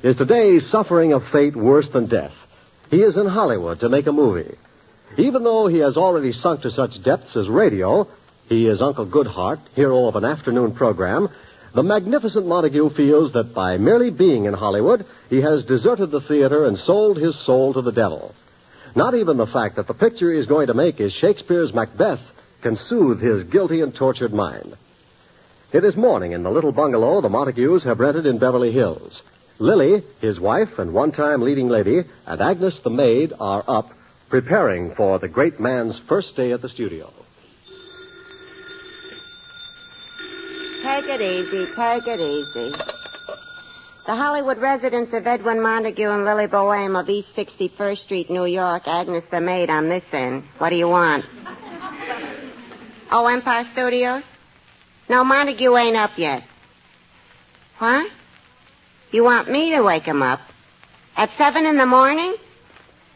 is today suffering a fate worse than death. He is in Hollywood to make a movie. Even though he has already sunk to such depths as radio, he is Uncle Goodhart, hero of an afternoon program, the Magnificent Montague feels that by merely being in Hollywood, he has deserted the theater and sold his soul to the devil. Not even the fact that the picture he's going to make is Shakespeare's Macbeth can soothe his guilty and tortured mind. It is morning in the little bungalow the Montagues have rented in Beverly Hills. Lily, his wife and one-time leading lady, and Agnes, the maid, are up, preparing for the great man's first day at the studio. Take it easy, take it easy. The Hollywood residence of Edwin Montague and Lily Boehm of East 61st Street, New York. Agnes, the maid, on this end. What do you want? Oh, Empire Studios? No, Montague ain't up yet. What? You want me to wake him up? At 7 in the morning?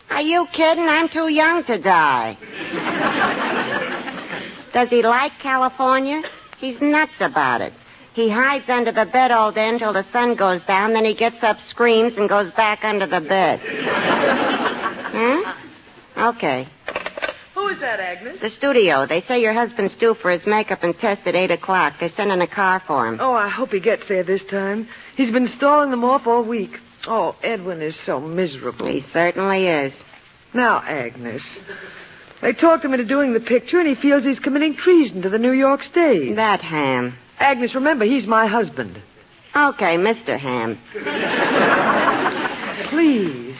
Are you kidding? I'm too young to die. Does he like California? He's nuts about it. He hides under the bed all day until the sun goes down, then he gets up, screams, and goes back under the bed. Huh? Okay. Who is that, Agnes? The studio. They say your husband's due for his makeup and test at 8 o'clock. They're sending a car for him. Oh, I hope he gets there this time. He's been stalling them off all week. Oh, Edwin is so miserable. He certainly is. Now, Agnes, they talked him into doing the picture, and he feels he's committing treason to the New York stage. That ham. Agnes, remember, he's my husband. Okay, Mr. Ham. Please,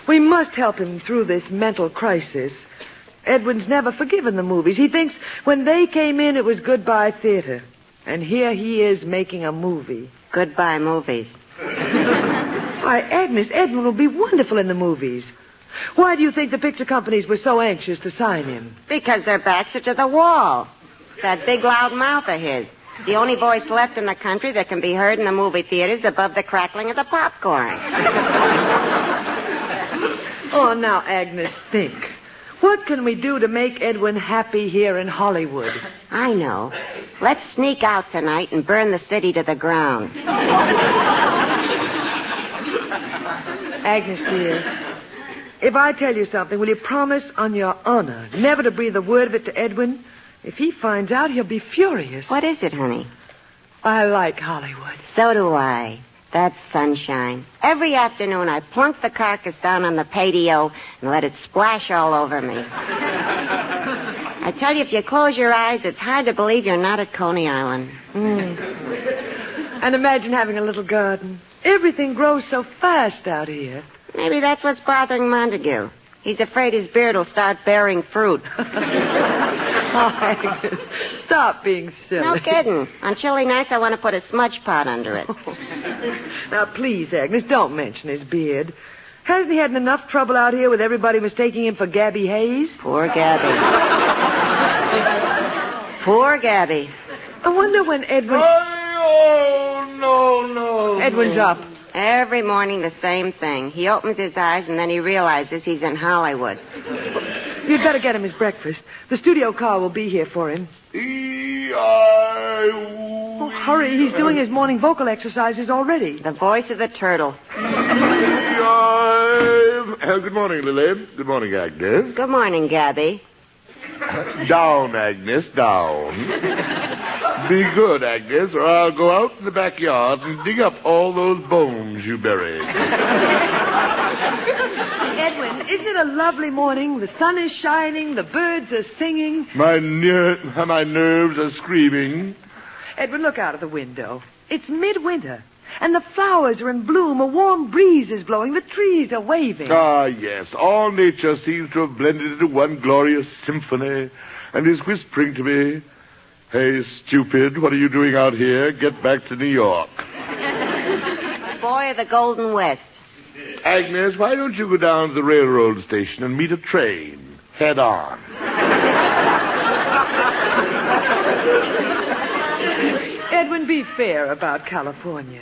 we must help him through this mental crisis. Edwin's never forgiven the movies. He thinks when they came in, it was goodbye theater. And here he is making a movie. Goodbye movies. Why, Agnes, Edwin will be wonderful in the movies. Why do you think the picture companies were so anxious to sign him? Because their backs are to the wall. That big loud mouth of his. The only voice left in the country that can be heard in the movie theaters above the crackling of the popcorn. Oh, now, Agnes, think. What can we do to make Edwin happy here in Hollywood? I know. Let's sneak out tonight and burn the city to the ground. Agnes, dear, if I tell you something, will you promise on your honor never to breathe a word of it to Edwin? If he finds out, he'll be furious. What is it, honey? I like Hollywood. So do I. That's sunshine. Every afternoon I plunk the carcass down on the patio and let it splash all over me. I tell you, if you close your eyes, it's hard to believe you're not at Coney Island. And imagine having a little garden. Everything grows so fast out here. Maybe that's what's bothering Montague. He's afraid his beard will start bearing fruit. Oh, Agnes, stop being silly. No kidding. On chilly nights, I want to put a smudge pot under it. Now, please, Agnes, don't mention his beard. Hasn't he had enough trouble out here with everybody mistaking him for Gabby Hayes? Poor Gabby. Poor Gabby. I wonder when Edwin... Oh, no. Edwin's up. Every morning, the same thing. He opens his eyes, and then he realizes he's in Hollywood. You'd better get him his breakfast. The studio car will be here for him. Oh, hurry. He's doing his morning vocal exercises already. The voice of the turtle. Good morning, Lily. Good morning, Agnes. Good morning, Gabby. Down, Agnes, down. Be good, Agnes, or I'll go out in the backyard and dig up all those bones you buried. Edwin, isn't it a lovely morning? The sun is shining, the birds are singing. My nerves are screaming. Edwin, look out of the window. It's midwinter, and the flowers are in bloom. A warm breeze is blowing. The trees are waving. Ah, yes. All nature seems to have blended into one glorious symphony and is whispering to me, "Hey, stupid, what are you doing out here? Get back to New York." Boy of the Golden West. Agnes, why don't you go down to the railroad station and meet a train head on? Edwin, be fair about California.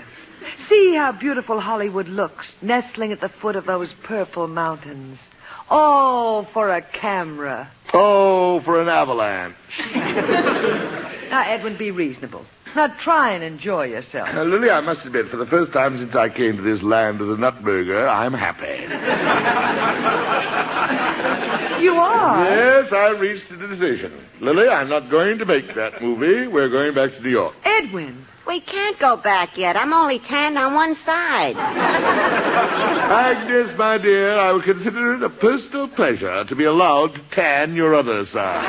See how beautiful Hollywood looks, nestling at the foot of those purple mountains. All for a camera. Oh, for an avalanche. Now, Edwin, be reasonable. Now try and enjoy yourself. Lily, I must admit, for the first time since I came to this land of the Nutburger, I'm happy. You are? Yes, I reached a decision. Lily, I'm not going to make that movie. We're going back to New York. Edwin. We can't go back yet. I'm only tanned on one side. Agnes, my dear, I would consider it a personal pleasure to be allowed to tan your other side.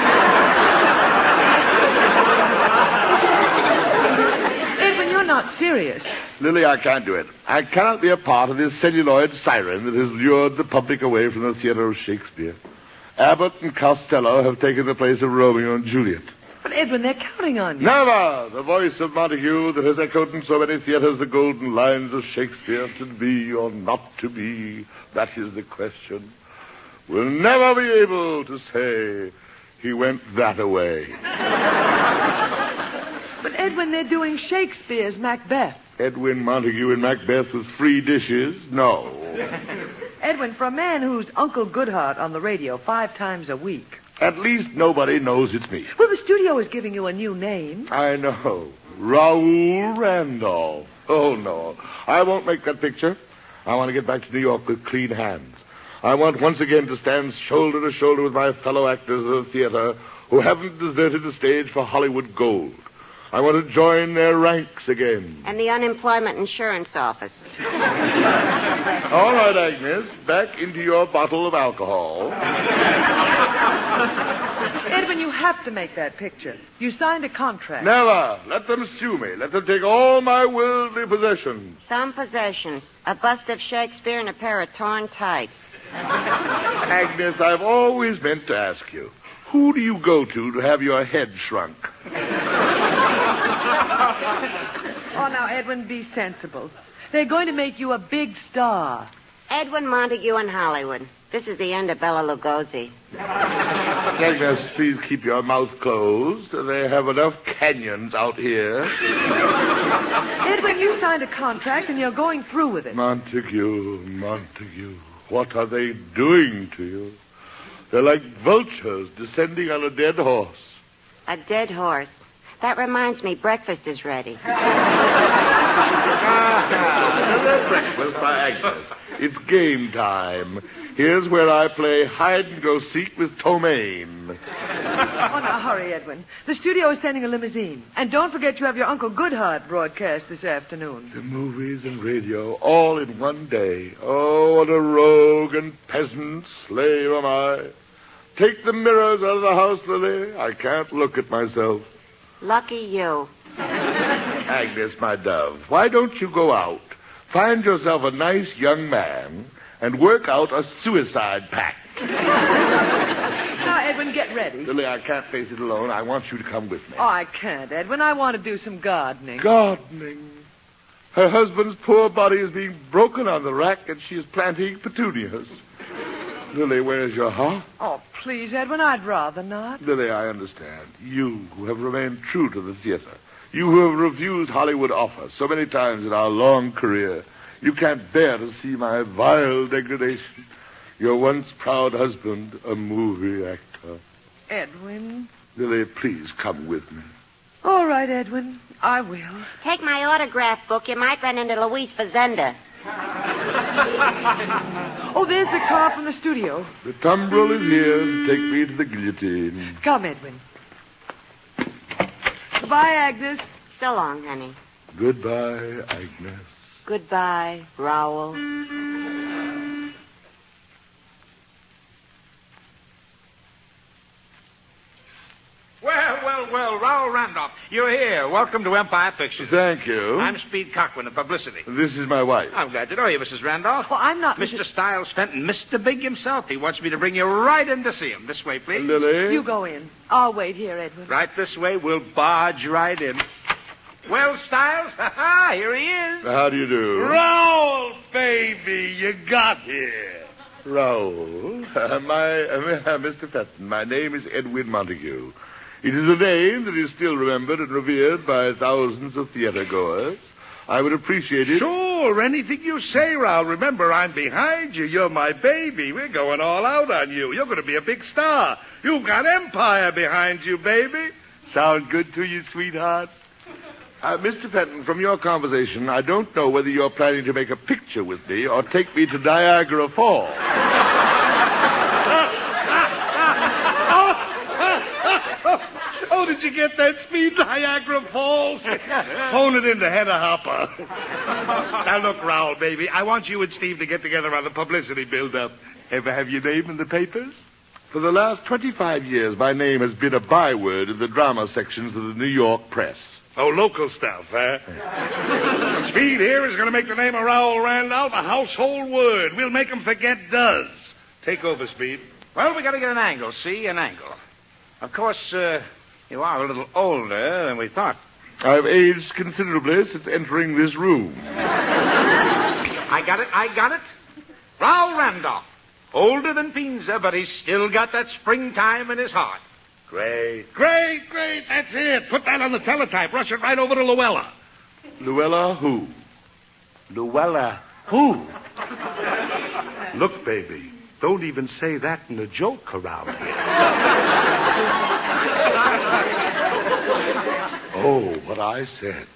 Edwin, you're not serious. Lily, I can't do it. I cannot be a part of this celluloid siren that has lured the public away from the theater of Shakespeare. Abbott and Costello have taken the place of Romeo and Juliet. But, Edwin, they're counting on you. Never! The voice of Montague that has echoed in so many theaters the golden lines of Shakespeare, to be or not to be, that is the question, will never be able to say he went that-a-way. But, Edwin, they're doing Shakespeare's Macbeth. Edwin Montague in Macbeth with free dishes? No. Edwin, for a man who's Uncle Goodhart on the radio 5 times a week. At least nobody knows it's me. Well, the studio is giving you a new name. I know. Raoul Randolph. Oh, no. I won't make that picture. I want to get back to New York with clean hands. I want once again to stand shoulder to shoulder with my fellow actors of the theater who haven't deserted the stage for Hollywood gold. I want to join their ranks again. And the unemployment insurance office. All right, Agnes. Back into your bottle of alcohol. Edwin, you have to make that picture. You signed a contract. Never. Let them sue me. Let them take all my worldly possessions. Some possessions. A bust of Shakespeare and a pair of torn tights. Agnes, I've always meant to ask you, who do you go to have your head shrunk? Oh, now, Edwin, be sensible. They're going to make you a big star. Edwin Montague in Hollywood. This is the end of Bela Lugosi. Agnes, please keep your mouth closed. They have enough canyons out here. Edwin, you signed a contract and you're going through with it. Montague, what are they doing to you? They're like vultures descending on a dead horse. A dead horse. That reminds me, breakfast is ready. Breakfast by Agnes. It's game time. Here's where I play hide-and-go-seek with Tomaine. Oh, now, hurry, Edwin. The studio is sending a limousine. And don't forget you have your Uncle Goodhart broadcast this afternoon. The movies and radio, all in one day. Oh, what a rogue and peasant slave am I. Take the mirrors out of the house, Lily. I can't look at myself. Lucky you. Agnes, my dove, why don't you go out, find yourself a nice young man, and work out a suicide pact? Now, Edwin, get ready. Lily, I can't face it alone. I want you to come with me. Oh, I can't, Edwin. I want to do some gardening. Gardening? Her husband's poor body is being broken on the rack, and she is planting petunias. Lily, where's your heart? Oh, please, Edwin, I'd rather not. Lily, I understand. You who have remained true to the theater. You who have refused Hollywood offers so many times in our long career. You can't bear to see my vile degradation. Your once proud husband, a movie actor. Edwin? Lily, please come with me. All right, Edwin. I will. Take my autograph book. You might run into Luis Fazenda. Oh, there's the car from the studio. The tumbril is here to take me to the guillotine. Come, Edwin. Goodbye, Agnes. So long, honey. Goodbye, Agnes. Goodbye, Raoul. Well, Raoul Randolph, you're here. Welcome to Empire Pictures. Thank you. I'm Speed Cochran of Publicity. This is my wife. I'm glad to know you, Mrs. Randolph. Well, I'm not Mr. Stiles Fenton, Mr. Big himself. He wants me to bring you right in to see him. This way, please. Lily? You go in. I'll wait here, Edwin. Right this way. We'll barge right in. Well, Stiles, here he is. How do you do? Raoul, baby, you got here. Raoul. Mr. Fenton, my name is Edwin Montague. It is a name that is still remembered and revered by thousands of theater-goers. I would appreciate it. Sure, anything you say, Raoul. Remember, I'm behind you. You're my baby. We're going all out on you. You're going to be a big star. You've got Empire behind you, baby. Sound good to you, sweetheart? Mr. Fenton, from your conversation, I don't know whether you're planning to make a picture with me or take me to Niagara Falls. Oh, did you get that, Speed? Niagara Falls? Phone it in to Hedda Hopper. Now, look, Raoul, baby, I want you and Steve to get together on the publicity build-up. Ever have your name in the papers? For the last 25 years, my name has been a byword in the drama sections of the New York press. Oh, local stuff, huh? Speed here is going to make the name of Raoul Randolph a household word. We'll make him forget does. Take over, Speed. Well, we got to get an angle, see? An angle. Of course, you are a little older than we thought. I've aged considerably since entering this room. I got it. Raoul Randolph. Older than Pinza, but he's still got that springtime in his heart. Great. That's it. Put that on the teletype. Rush it right over to Luella. Luella who? Luella who? Look, baby, don't even say that in a joke around here. Oh, what I said.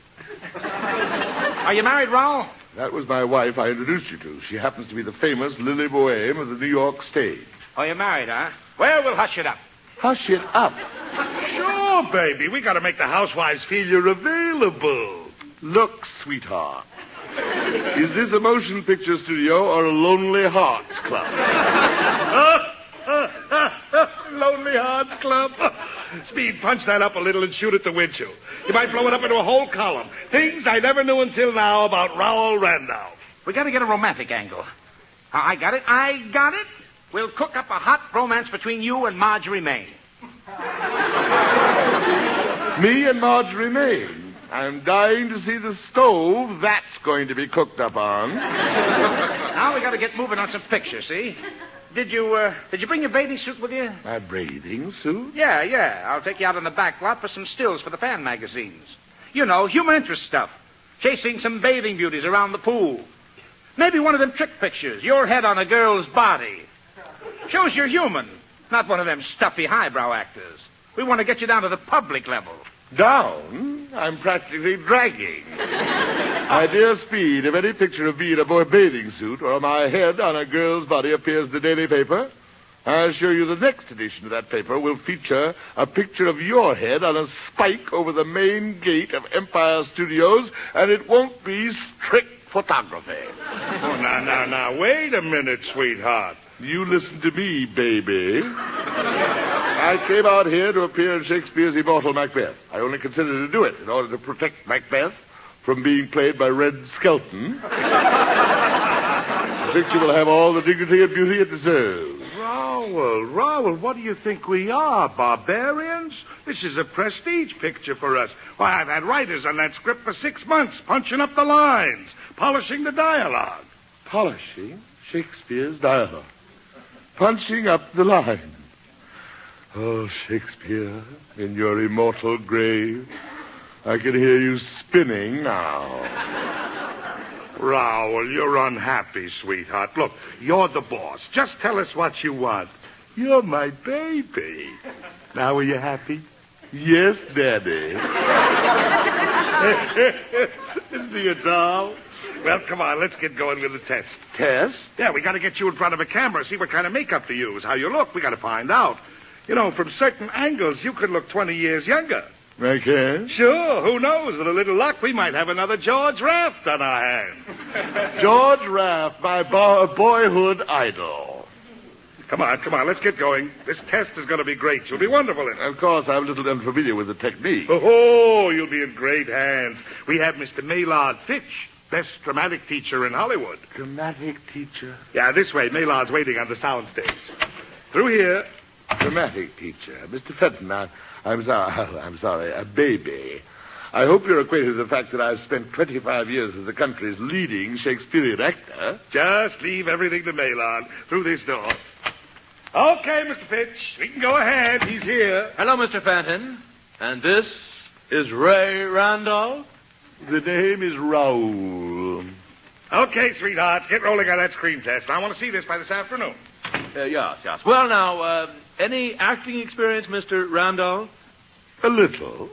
Are you married, Raoul? That was my wife I introduced you to. She happens to be the famous Lily Boheme of the New York stage. Oh, you're married, huh? Well, we'll hush it up. Hush it up. Sure, baby. We got to make the housewives feel you're available. Look, sweetheart. Is this a motion picture studio or a Lonely Hearts Club? Lonely Hearts Club. Speed, punch that up a little and shoot at the windshield. You might blow it up into a whole column. Things I never knew until now about Raoul Randolph. We got to get a romantic angle. I got it. We'll cook up a hot romance between you and Marjorie Main. Me and Marjorie Main. I'm dying to see the stove that's going to be cooked up on. Now we got to get moving on some pictures, see? Did you bring your bathing suit with you? My bathing suit? Yeah. I'll take you out on the back lot for some stills for the fan magazines. You know, human interest stuff. Chasing some bathing beauties around the pool. Maybe one of them trick pictures, your head on a girl's body. Shows you're human, not one of them stuffy highbrow actors. We want to get you down to the public level. Down? I'm practically dragging. My dear Speed, if any picture of me in a bathing suit or my head on a girl's body appears in the daily paper, I assure you the next edition of that paper will feature a picture of your head on a spike over the main gate of Empire Studios, and it won't be strict photography. Oh, now, wait a minute, sweetheart. You listen to me, baby. I came out here to appear in Shakespeare's immortal Macbeth. I only considered to do it in order to protect Macbeth from being played by Red Skelton. The picture will have all the dignity and beauty it deserves. Raoul, what do you think we are, barbarians? This is a prestige picture for us. Why, I've had writers on that script for 6 months, punching up the lines, polishing the dialogue. Polishing Shakespeare's dialogue. Punching up the line. Oh, Shakespeare, in your immortal grave, I can hear you spinning now. Raoul, you're unhappy, sweetheart. Look, you're the boss. Just tell us what you want. You're my baby. Now, are you happy? Yes, Daddy. Isn't he a doll? Well, come on, let's get going with the test. Test? Yeah, we got to get you in front of a camera, see what kind of makeup to use, how you look. We got to find out. You know, from certain angles, you could look 20 years younger. I can? Sure, who knows? With a little luck, we might have another George Raft on our hands. George Raft, my boyhood idol. Come on, let's get going. This test is going to be great. You'll be wonderful in it. Of course, I'm a little unfamiliar with the technique. Oh, you'll be in great hands. We have Mr. Maynard Fitch, best dramatic teacher in Hollywood. Dramatic teacher? Yeah, this way. Maynard's waiting on the soundstage. Through here. Dramatic teacher. Mr. Fenton, I'm sorry, a baby. I hope you're acquainted with the fact that I've spent 25 years as the country's leading Shakespearean actor. Just leave everything to Maynard. Through this door. Okay, Mr. Fitch. We can go ahead. He's here. Hello, Mr. Fenton. And this is Ray Randolph? The name is Raoul. Okay, sweetheart. Get rolling on that screen test. I want to see this by this afternoon. Yes. Well, now, any acting experience, Mr. Randolph? A little.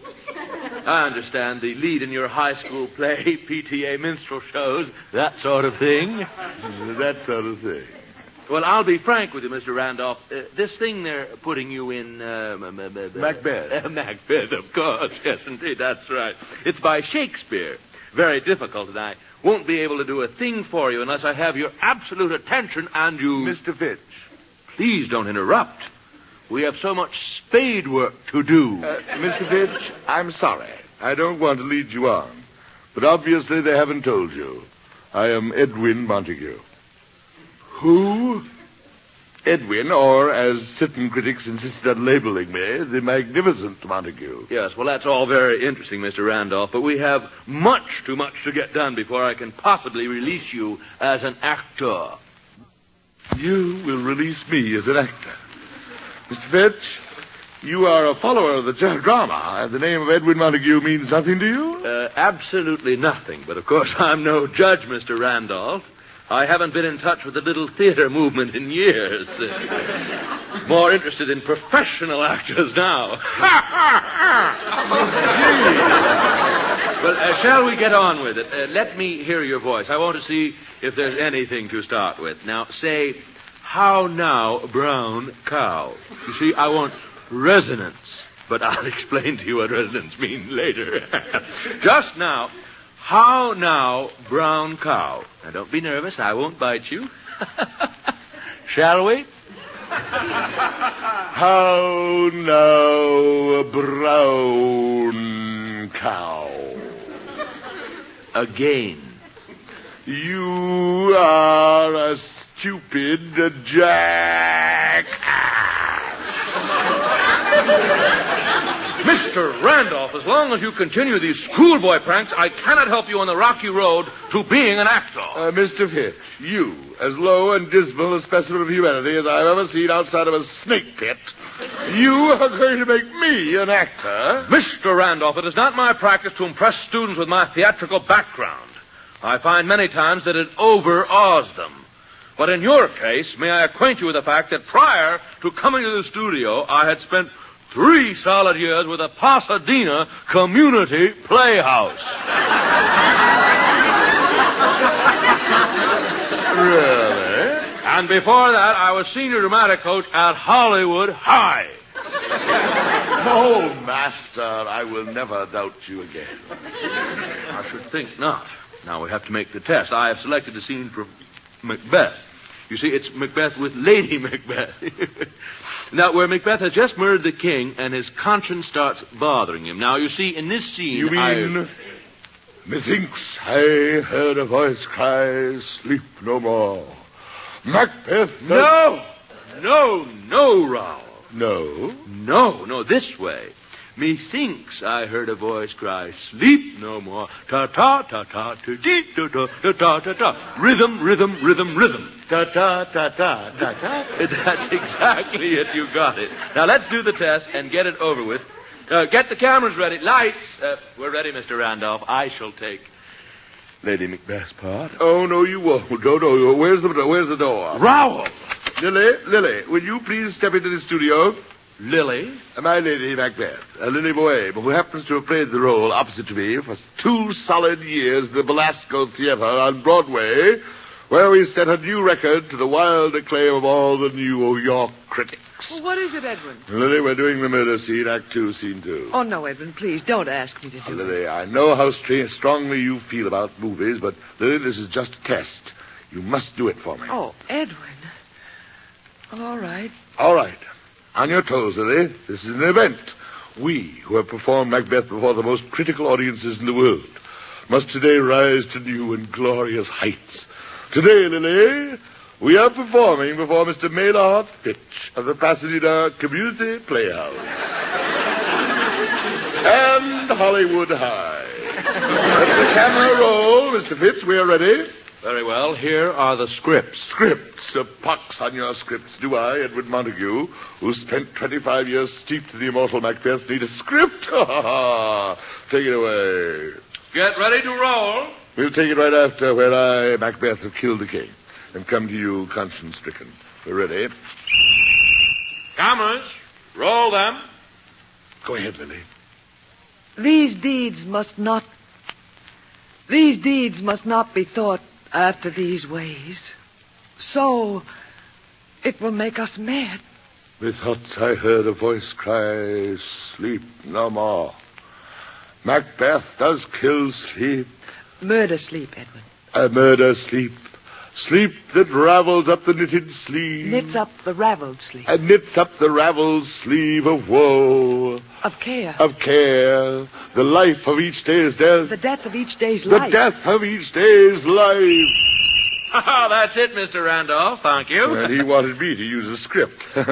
I understand. The lead in your high school play, PTA minstrel shows, that sort of thing. That sort of thing. Well, I'll be frank with you, Mr. Randolph. This thing they're putting you in... Macbeth. Macbeth, of course. Yes, indeed, that's right. It's by Shakespeare. Very difficult, and I won't be able to do a thing for you unless I have your absolute attention and you... Mr. Fitch. Please don't interrupt. We have so much spade work to do. Mr. Fitch, I'm sorry. I don't want to lead you on. But obviously they haven't told you. I am Edwin Montague. Who? Edwin, or as certain critics insisted on labeling me, the Magnificent Montague. Yes, well, that's all very interesting, Mr. Randolph, but we have much too much to get done before I can possibly release you as an actor. You will release me as an actor. Mr. Fitch, you are a follower of the drama, and the name of Edwin Montague means nothing to you? Absolutely nothing, but of course I'm no judge, Mr. Randolph. I haven't been in touch with the little theater movement in years. More interested in professional actors now. Well, shall we get on with it? Let me hear your voice. I want to see if there's anything to start with. Now, say, how now, brown cow? You see, I want resonance, but I'll explain to you what resonance means later. Just now, how now, brown cow? Now, don't be nervous. I won't bite you. Shall we? How now, brown cow? Again. You are a stupid jackass. Mr. Randolph, as long as you continue these schoolboy pranks, I cannot help you on the rocky road to being an actor. Mr. Fitch, you, as low and dismal a specimen of humanity as I've ever seen outside of a snake pit, you are going to make me an actor? Mr. Randolph, it is not my practice to impress students with my theatrical background. I find many times that it overawes them. But in your case, may I acquaint you with the fact that prior to coming to the studio, I had spent 3 solid years with a Pasadena community playhouse. Really? And before that, I was senior dramatic coach at Hollywood High. Oh, master, I will never doubt you again. I should think not. Now we have to make the test. I have selected the scene for Macbeth. You see, it's Macbeth with Lady Macbeth. Now, where Macbeth has just murdered the king and his conscience starts bothering him. Now, you see, in this scene... You mean... Methinks I heard a voice cry, sleep no more. Macbeth... No, Raoul. No? No, this way. Methinks I heard a voice cry, sleep no more. Ta-ta-ta-ta, ta-dee-ta-ta, ta-ta-ta-ta. Rhythm. Ta-ta-ta-ta-ta-ta. That's exactly it. You got it. Now, let's do the test and get it over with. Get the cameras ready. Lights. We're ready, Mr. Randolph. I shall take Lady Macbeth's part. Oh, no, you won't. No. Where's the door? Raoul! Lily, will you please step into the studio? Lily? My Lady Macbeth, Lily Boheme, who happens to have played the role opposite to me for 2 solid years in the Belasco Theater on Broadway, where we set a new record to the wild acclaim of all the New York critics. Well, what is it, Edwin? Lily, we're doing the murder scene, Act 2, Scene 2. Oh, no, Edwin, please, don't ask me to do it. Lily, I know how strongly you feel about movies, but, Lily, this is just a test. You must do it for me. Oh, Edwin. Well, all right. All right. On your toes, Lily. This is an event. We, who have performed Macbeth before the most critical audiences in the world, must today rise to new and glorious heights. Today, Lily, we are performing before Mr. Maynard Fitch of the Pasadena Community Playhouse. And Hollywood High. Let the camera roll, Mr. Fitch. We are ready. Very well. Here are the scripts. Scripts? Pox on your scripts. Do I, Edwin Montague, who spent 25 years steeped in the immortal Macbeth, need a script? Take it away. Get ready to roll. We'll take it right after where I, Macbeth, have killed the king and come to you conscience-stricken. We're ready. Cameras, roll them. Go ahead, Lily. These deeds must not be thought after these ways. So, it will make us mad. Methought I heard a voice cry, sleep no more. Macbeth does kill sleep. Murder sleep, Edwin. A murder sleep. Sleep that ravels up the knitted sleeve. Knits up the raveled sleeve. And knits up the raveled sleeve of woe. Of care. Of care. The life of each day's death. The death of each day's The life. death of each day's life. That's it, Mr. Randolph. Thank you. And he wanted me to use a script. Thank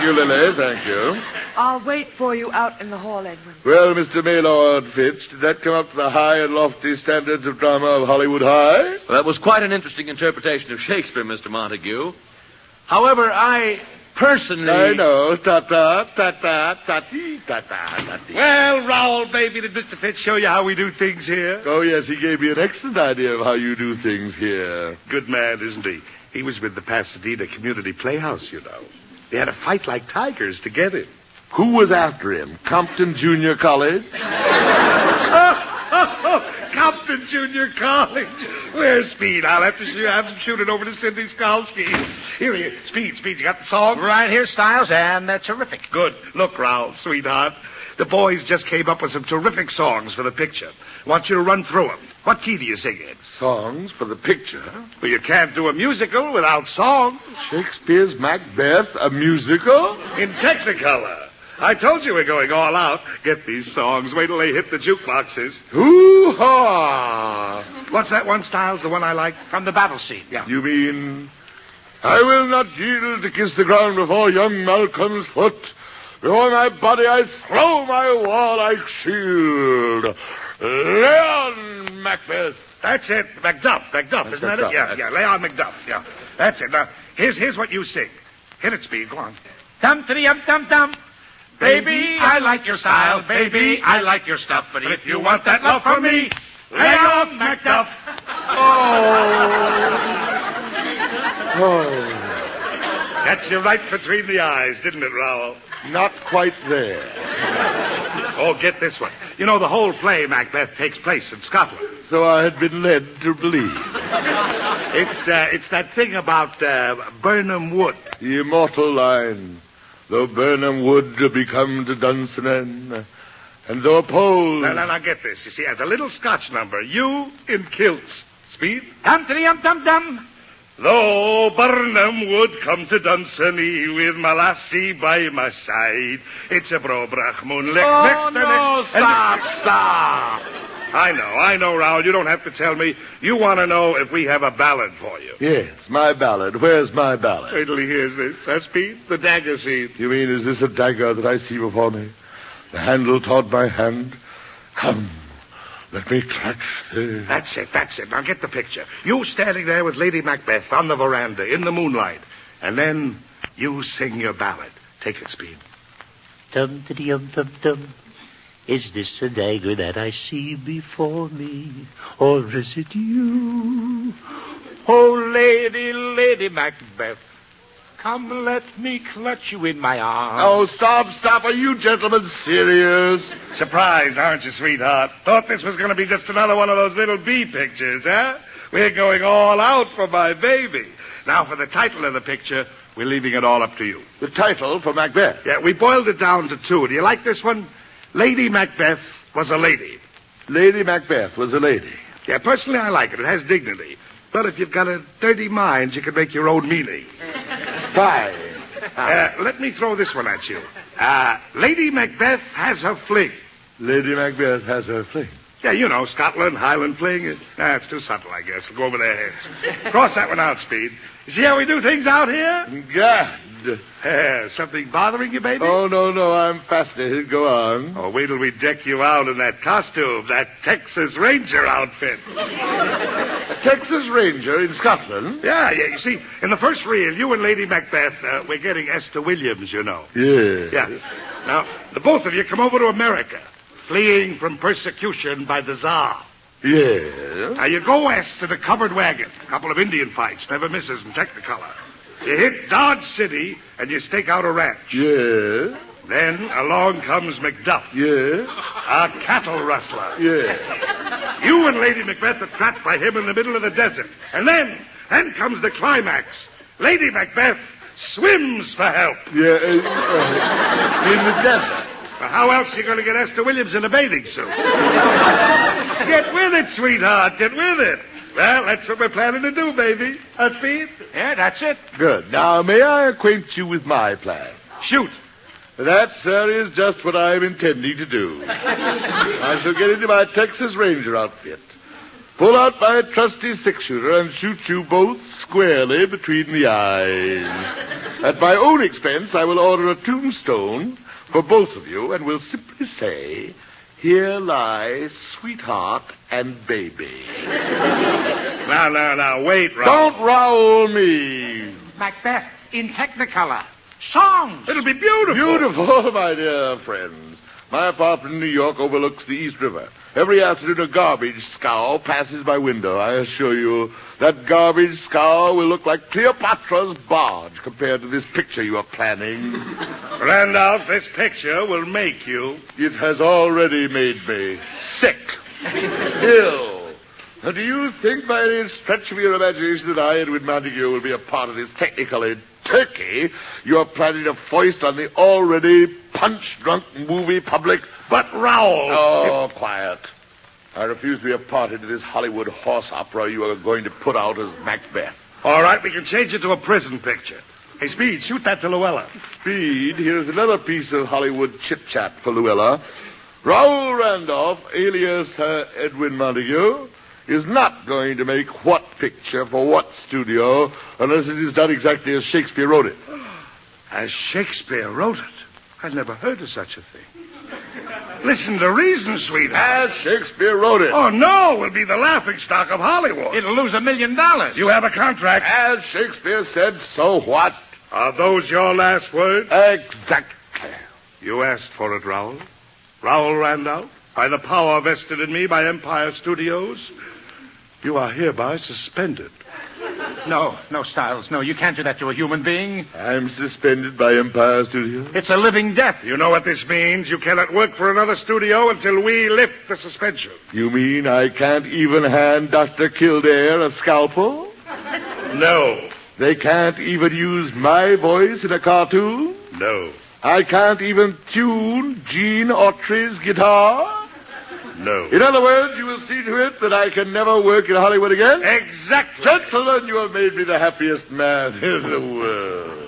you, Lily. Thank you. I'll wait for you out in the hall, Edwin. Well, Mr. Maylord Fitch, did that come up to the high and lofty standards of drama of Hollywood High? Well, that was quite an interesting interpretation of Shakespeare, Mr. Montague. However, I personally... I know. Ta-ta, ta-ta, ta-ti, ta-ta, ta-ti. Well, Raoul, baby, did Mr. Fitch show you how we do things here? Oh, yes, he gave me an excellent idea of how you do things here. Good man, isn't he? He was with the Pasadena Community Playhouse, you know. They had to fight like tigers to get him. Who was after him? Compton Junior College? Compton Junior College. Where's Speed? I'll have to have him shoot it over to Cindy Skalski. Here he is. Speed, you got the song? Right here, Styles, and they're terrific. Good. Look, Raoul, sweetheart. The boys just came up with some terrific songs for the picture. Want you to run through them. What key do you sing in? Songs for the picture? Well, you can't do a musical without song. Shakespeare's Macbeth, a musical? In Technicolor. I told you we're going all out. Get these songs. Wait till they hit the jukeboxes. Hoo-ha! What's that one, Styles? The one I like? From the battle scene. Yeah. You mean... I will not yield to kiss the ground before young Malcolm's foot. Before my body I throw my warlike shield. Leon Macbeth. That's it. Macduff, isn't that Macduff. it? Yeah, Leon Macduff, yeah. That's it. Now, here's what you sing. Hit it, Speed. Go on. Dum-tiddy-yum-dum-dum. Baby, I like your style. Baby, I like your stuff. But if you want that love from me, lay off Macduff. Oh, Got you right between the eyes, didn't it, Raoul? not quite there. Oh, get this one. You know, the whole play, Macbeth, takes place in Scotland. So I had been led to believe. It's that thing about Birnam Wood. The immortal line. Though Burnham would become to Dunsinane, and though a pole... Now, get this. You see, as a little Scotch number, you in kilts. Speed. Dum-tiddy-yum-dum-dum. Though Burnham would come to Dunsinane with my lassie by my side, it's a brobrach moonlight. Oh, no, stop. I know, Raoul. You don't have to tell me. You want to know if we have a ballad for you. Yes, my ballad. Where's my ballad? Wait till he hears this. That's Pete, the dagger scene. You mean, is this a dagger that I see before me? The handle toward my hand? Come, let me clutch the... That's it. Now get the picture. You standing there with Lady Macbeth on the veranda in the moonlight. And then you sing your ballad. Take it, Speed. Dum-tiddy-yum-dum-dum. Is this a dagger that I see before me, or is it you? Oh, Lady Macbeth, come let me clutch you in my arms. Oh, stop. Are you gentlemen serious? Surprised, aren't you, sweetheart? Thought this was going to be just another one of those little bee pictures, huh? We're going all out for my baby. Now, for the title of the picture, we're leaving it all up to you. The title for Macbeth. Yeah, we boiled it down to two. Do you like this one? Lady Macbeth was a lady. Lady Macbeth was a lady. Yeah, personally, I like it. It has dignity. But if you've got a dirty mind, you can make your own meaning. Fine. Let me throw this one at you. Lady Macbeth has her fling. Lady Macbeth has her fling. Yeah, you know, Scotland, Highland fling. It's too subtle, I guess. It'll go over their heads. Cross that one out, Speed. You see how we do things out here? Gad. Something bothering you, baby? Oh, no, I'm fascinated. Go on. Oh, wait till we deck you out in that costume, that Texas Ranger outfit. A Texas Ranger in Scotland? Yeah, you see, in the first reel, you and Lady Macbeth, we're getting Esther Williams, you know. Yeah. Yeah. Now, the both of you come over to America, fleeing from persecution by the Tsar. Yeah. Now, you go west to the covered wagon. A couple of Indian fights, never misses in Technicolor. You hit Dodge City, and you stake out a ranch. Yeah. Then along comes Macduff. Yeah? A cattle rustler. Yeah. You and Lady Macbeth are trapped by him in the middle of the desert. And then comes the climax. Lady Macbeth swims for help. Yeah, in the desert. Well, how else are you going to get Esther Williams in a bathing suit? Get with it, sweetheart. Get with it. Well, that's what we're planning to do, baby. Speed? Yeah, that's it. Good. Now, may I acquaint you with my plan? Shoot. That, sir, is just what I am intending to do. I shall get into my Texas Ranger outfit, pull out my trusty six-shooter, and shoot you both squarely between the eyes. At my own expense, I will order a tombstone for both of you, and will simply say, "Here lie sweetheart and baby." Now, wait, Raoul. Don't Raoul me. Macbeth in Technicolor. Songs. It'll be beautiful. Beautiful, my dear friends. My apartment in New York overlooks the East River. Every afternoon, a garbage scow passes my window. I assure you, that garbage scow will look like Cleopatra's barge compared to this picture you are planning. Randolph, this picture will make you. It has already made me sick, ill. Now, do you think by any stretch of your imagination that I, Edwin Montague, will be a part of this technically turkey you're planning to foist on the already punch-drunk movie public? But, Raoul... Oh, quiet. I refuse to be a party to this Hollywood horse opera you are going to put out as Macbeth. All right, we can change it to a prison picture. Hey, Speed, shoot that to Luella. Speed, here's another piece of Hollywood chit-chat for Luella. Raoul Randolph, alias Edwin Montague, is not going to make what picture for what studio unless it is done exactly as Shakespeare wrote it. As Shakespeare wrote it? I'd never heard of such a thing. Listen to reason, sweetheart. As Shakespeare wrote it. Oh, no, we'll be the laughingstock of Hollywood. It'll lose $1 million. You have a contract. As Shakespeare said, so what? Are those your last words? Exactly. You asked for it, Raoul. Raoul Randolph, by the power vested in me by Empire Studios, you are hereby suspended. No, Stiles. No, you can't do that to a human being. I'm suspended by Empire Studios. It's a living death. You know what this means? You cannot work for another studio until we lift the suspension. You mean I can't even hand Dr. Kildare a scalpel? No. They can't even use my voice in a cartoon? No. I can't even tune Gene Autry's guitar? No. In other words, you will see to it that I can never work in Hollywood again? Exactly. Gentlemen, you have made me the happiest man in the world.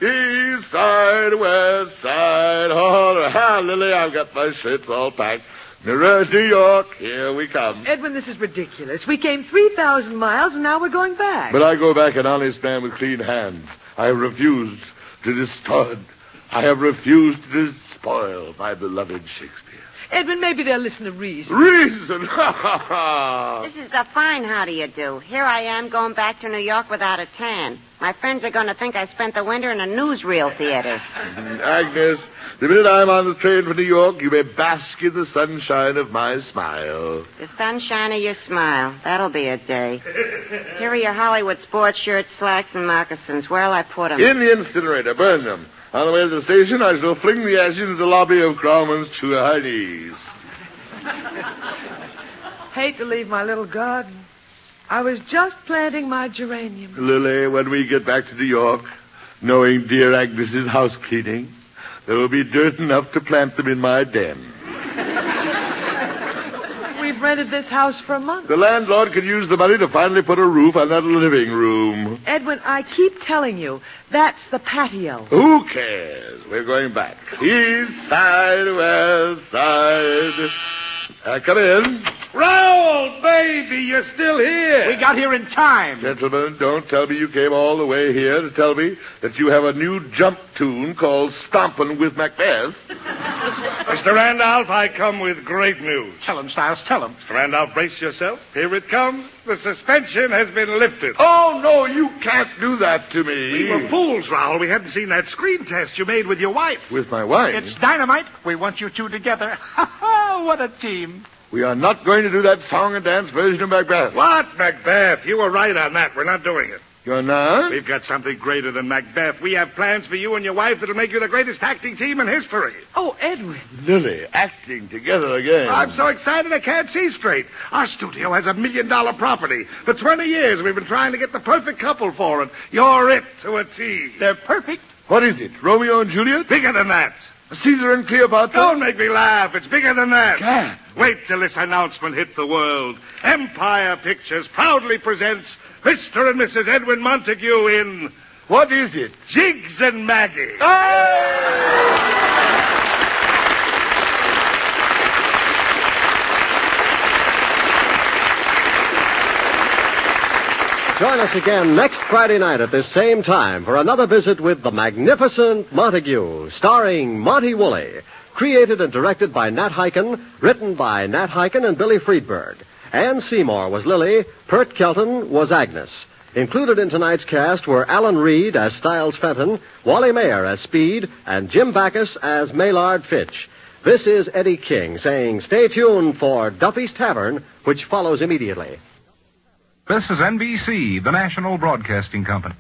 East side, west side, all right. Lily, I've got my shirts all packed. New York, here we come. Edwin, this is ridiculous. We came 3,000 miles, and now we're going back. But I go back an honest man with clean hands. I have refused to despoil my beloved Shakespeare. Edwin, maybe they'll listen to reason. Reason? This is a fine how do you do. Here I am going back to New York without a tan. My friends are going to think I spent the winter in a newsreel theater. Agnes, the minute I'm on the train for New York, you may bask in the sunshine of my smile. The sunshine of your smile. That'll be a day. Here are your Hollywood sports shirts, slacks, and moccasins. Where'll I put them? In the incinerator. Burn them. On the way to the station, I shall fling the ashes into the lobby of Grauman's Chinese. Hate to leave my little garden. I was just planting my geranium. Lily, when we get back to New York, knowing dear Agnes's house cleaning, there will be dirt enough to plant them in my den. We've rented this house for a month. The landlord can use the money to finally put a roof on that living room. Edwin, I keep telling you, that's the patio. Who cares? We're going back. East side, west side. Come in. Raoul, baby, you're still here. We got here in time. Gentlemen, don't tell me you came all the way here to tell me that you have a new jump tune called Stompin' with Macbeth. Mr. Randolph, I come with great news. Tell him, Stiles, tell him. Mr. Randolph, brace yourself. Here it comes. The suspension has been lifted. Oh, no, you can't do that to me. We were fools, Raoul. We hadn't seen that screen test you made with your wife. With my wife? It's dynamite. We want you two together. Ha ha, what a team. We are not going to do that song and dance version of Macbeth. What, Macbeth? You were right on that. We're not doing it. You're not? We've got something greater than Macbeth. We have plans for you and your wife that'll make you the greatest acting team in history. Oh, Edwin. Lily, acting together again. I'm so excited I can't see straight. Our studio has $1 million property. For 20 years we've been trying to get the perfect couple for it. You're it to a T. They're perfect. What is it, Romeo and Juliet? Bigger than that. Caesar and Cleopatra? Don't make me laugh. It's bigger than that. God. Wait till this announcement hit the world. Empire Pictures proudly presents Mr. and Mrs. Edwin Montague in... What is it? Jiggs and Maggie. Join us again next Friday night at this same time for another visit with the Magnificent Montague, starring Monty Woolley. Created and directed by Nat Hiken, written by Nat Hiken and Billy Friedberg. Anne Seymour was Lily, Pert Kelton was Agnes. Included in tonight's cast were Alan Reed as Styles Fenton, Wally Mayer as Speed, and Jim Backus as Maylard Fitch. This is Eddie King saying stay tuned for Duffy's Tavern, which follows immediately. This is NBC, the national broadcasting company.